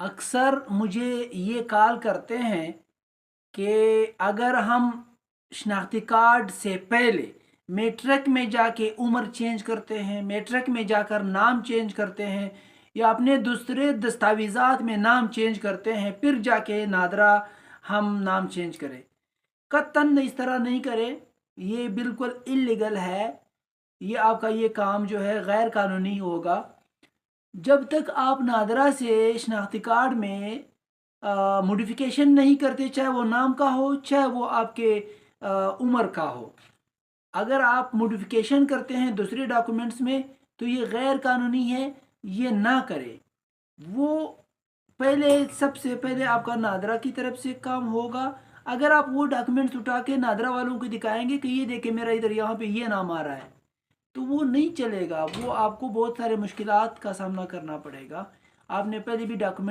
اکثر مجھے یہ کال کرتے ہیں کہ اگر ہم شناختی کارڈ سے پہلے میٹرک میں جا کے عمر چینج کرتے ہیں، میٹرک میں جا کر نام چینج کرتے ہیں، یا اپنے دوسرے دستاویزات میں نام چینج کرتے ہیں، پھر جا کے نادرا ہم نام چینج کریں، قطعاً اس طرح نہیں کرے۔ یہ بالکل اللیگل ہے، یہ آپ کا یہ کام جو ہے غیر قانونی ہوگا۔ جب تک آپ نادرا سے شناختی کارڈ میں موڈیفیکیشن نہیں کرتے، چاہے وہ نام کا ہو چاہے وہ آپ کے عمر کا ہو، اگر آپ موڈیفیکیشن کرتے ہیں دوسرے ڈاکومنٹس میں تو یہ غیر قانونی ہے، یہ نہ کرے۔ وہ پہلے سب سے پہلے آپ کا نادرا کی طرف سے کام ہوگا۔ اگر آپ وہ ڈاکومنٹس اٹھا کے نادرا والوں کو دکھائیں گے کہ یہ دیکھیں میرا ادھر یہاں پہ یہ نام آ رہا ہے، تو وہ نہیں چلے گا، وہ آپ کو بہت سارے مشکلات کا سامنا کرنا پڑے گا۔ آپ نے پہلے بھی ڈاکومنٹ